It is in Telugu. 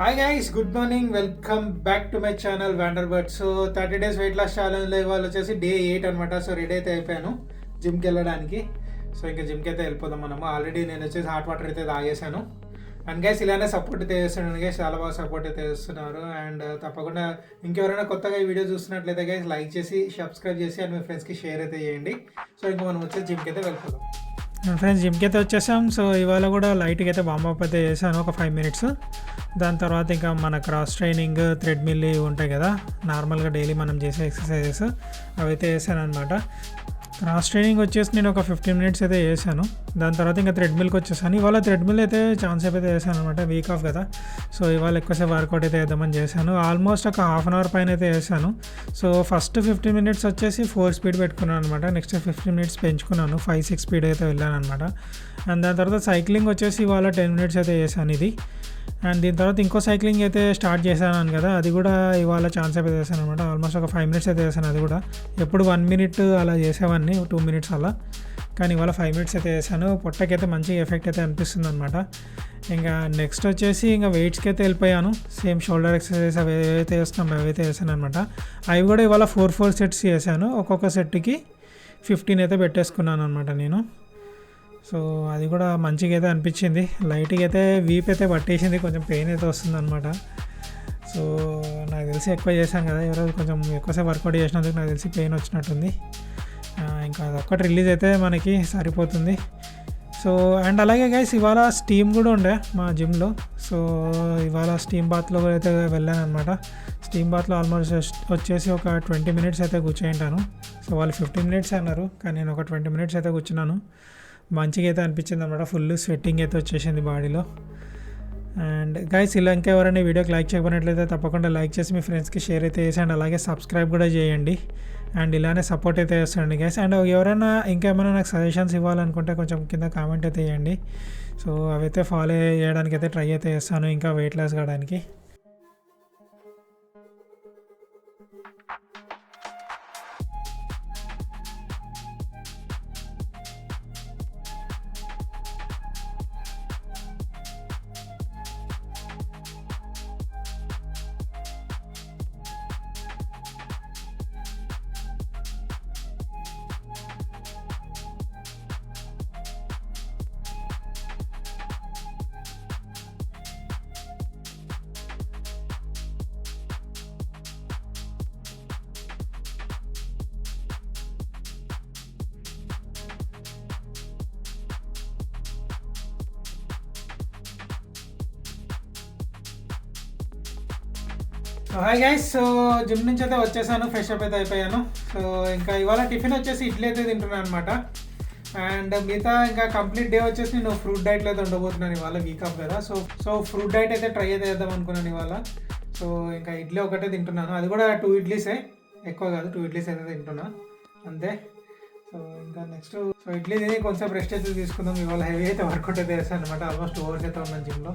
Hi guys, good morning. Welcome back to my channel Wanderbird. So 30 days weight loss ఛాలెంజ్లో ఇవాళ వచ్చేసి డే 8 అనమాట. సో రెడీ అయితే అయిపోయాను జిమ్కి వెళ్ళడానికి. సో ఇంకా జిమ్కి అయితే వెళ్ళిపోదాం మనము. ఆల్రెడీ నేను వచ్చేసి హాట్ వాటర్ అయితే తాగేసాను. అండ్ గైస్ ఇలానే సపోర్ట్ అయితే చేస్తున్నాను గైస్, చాలా బాగా సపోర్ట్ అయితే చేస్తున్నారు. అండ్ తప్పకుండా ఇంకెవరైనా కొత్తగా ఈ వీడియో చూస్తున్నట్లయితే గైస్ లైక్ చేసి సబ్స్క్రైబ్ చేసి అండ్ మీ ఫ్రెండ్స్కి షేర్ అయితే చేయండి. సో ఇంకా మనం వచ్చేసి జిమ్కి అయితే వెళ్ళిపోదాం. ఫ్రెండ్స్ జిమ్కి అయితే వచ్చేసాం. సో ఇవాళ కూడా లైట్గా అయితే వార్మప్ అయితే చేశాను ఒక 5 minutes. దాని తర్వాత ఇంకా మన క్రాస్ ట్రైనింగ్, థ్రెడ్మిల్ ఉంటాయి కదా, నార్మల్గా డైలీ మనం చేసే ఎక్సర్సైజెస్ అవి అయితే చేశాను అనమాట. క్రాస్ ట్రైనింగ్ వచ్చేసి నేను ఒక 15 minutes అయితే చేశాను. దాని తర్వాత ఇంకా థ్రెడ్మిల్కి వచ్చేసాను. ఇవాళ థ్రెడ్మిల్ అయితే ఛాన్స్ అయితే చేశాను అనమాట, వీక్ ఆఫ్ కదా. సో ఇవాళ ఎక్కువసేపు వర్కౌట్ అయితే చేద్దామని చేశాను. ఆల్మోస్ట్ ఒక ½ hour పైన అయితే చేశాను. సో ఫస్ట్ 15 minutes వచ్చేసి 4 speed పెట్టుకున్నాను అనమాట. నెక్స్ట్ 15 minutes పెంచుకున్నాను, 5-6 speed అయితే వెళ్ళాను అనమాట. అండ్ దాని తర్వాత సైక్లింగ్ వచ్చేసి ఇవాళ 10 minutes అయితే చేశాను ఇది. అండ్ దీని తర్వాత ఇంకో సైక్లింగ్ అయితే స్టార్ట్ చేశాను కదా, అది కూడా ఇవాళ ఛాన్స్ అయితే చేశాను అనమాట. ఆల్మోస్ట్ ఒక 5 minutes అయితే చేశాను. అది కూడా ఎప్పుడు 1 minute అలా చేసేవాడిని, 2 minutes అలా, కానీ ఇవాళ 5 minutes అయితే చేశాను. పొట్టకైతే మంచి ఎఫెక్ట్ అయితే అనిపిస్తుంది అనమాట. ఇంకా నెక్స్ట్ వచ్చేసి ఇంకా వెయిట్స్కి అయితే వెళ్ళిపోయాను. సేమ్ షోల్డర్ ఎక్సర్సైజ్ అవి ఏవైతే చేస్తున్నాం అవైతే చేశాను అనమాట. అవి కూడా ఇవాళ 4 sets చేశాను. ఒక్కొక్క సెట్కి 15 అయితే పెట్టేసుకున్నాను అనమాట నేను. సో అది కూడా మంచిగా అయితే అనిపించింది. లైట్గా అయితే వీప్ అయితే పట్టేసింది, కొంచెం పెయిన్ అయితే వస్తుంది అనమాట. సో నాకు తెలిసి ఎక్కువ చేశాను కదా, ఈరోజు కొంచెం ఎక్కువసేపు వర్కౌట్ చేసినందుకు నాకు తెలిసి పెయిన్ వచ్చినట్టుంది. ఇంకా అదొక్కటి రిలీజ్ అయితే మనకి సరిపోతుంది. సో అండ్ అలాగే గైస్ ఇవాళ స్టీమ్ కూడా ఉండే మా జిమ్లో. సో ఇవాళ స్టీమ్ బాత్లో అయితే వెళ్ళాను అనమాట. స్టీమ్ బాత్లో ఆల్మోస్ట్ వచ్చేసి ఒక 20 minutes అయితే కూర్చుంటాను. సో వాళ్ళు 15 minutes అన్నారు, కానీ నేను ఒక 20 minutes అయితే కూర్చున్నాను. మంచిగా అయితే అనిపించింది అనమాట. ఫుల్ స్వెట్టింగ్ అయితే వచ్చేసింది బాడీలో. అండ్ గైస్ ఇలా ఇంకా ఎవరైనా వీడియోకి లైక్ చేయకపోయినట్లయితే తప్పకుండా లైక్ చేసి మీ ఫ్రెండ్స్కి షేర్ అయితే చేసేయండి. అలాగే సబ్స్క్రైబ్ కూడా చేయండి. అండ్ ఇలానే సపోర్ట్ అయితే చేస్తాండి గైస్. అండ్ ఎవరైనా ఇంకేమైనా నాకు సజెషన్స్ ఇవ్వాలనుకుంటే కొంచెం కింద కామెంట్ అయితే చేయండి. సో అవైతే ఫాలో చేయడానికి అయితే ట్రై అయితే చేస్తాను, ఇంకా వెయిట్ లాస్ కావడానికి. హాయ్ గైస్, సో జిమ్ నుంచి అయితే వచ్చేసాను, ఫ్రెష్ అప్ అయితే అయిపోయాను. సో ఇంకా ఇవాళ టిఫిన్ వచ్చేసి ఇడ్లీ అయితే తింటున్నాను అనమాట. అండ్ మిగతా ఇంకా కంప్లీట్ డే వచ్చేసి నేను ఫ్రూట్ డైట్లో అయితే ఉండబోతున్నాను ఇవాళ, వీక్ ఆఫ్ కదా. సో ఫ్రూట్ డైట్ అయితే ట్రై అయితే చేద్దాం అనుకున్నాను ఇవాళ. సో ఇంకా ఇడ్లీ ఒకటే తింటున్నాను, అది కూడా 2 idlis, ఎక్కువ కాదు, 2 idlis అయితే తింటున్నా అంతే. సో ఇంకా నెక్స్ట్ ఇడ్లీ తిని కొంచెం రెస్ట్ అయితే తీసుకుందాం. ఇవాళ హెవీ అయితే వర్కౌట్ అయితే చేస్తాను అనమాట. ఆల్మోస్ట్ 2 hours అయితే ఉన్నాను జిమ్లో.